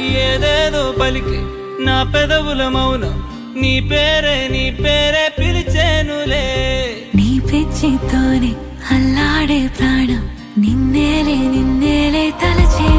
ఏదేదో పలికి నా పెదవుల మౌనం నీ పేరే పిలిచేనులే. నీ పిచ్చితోనే అల్లాడే ప్రాణం నిన్నేలే తలచే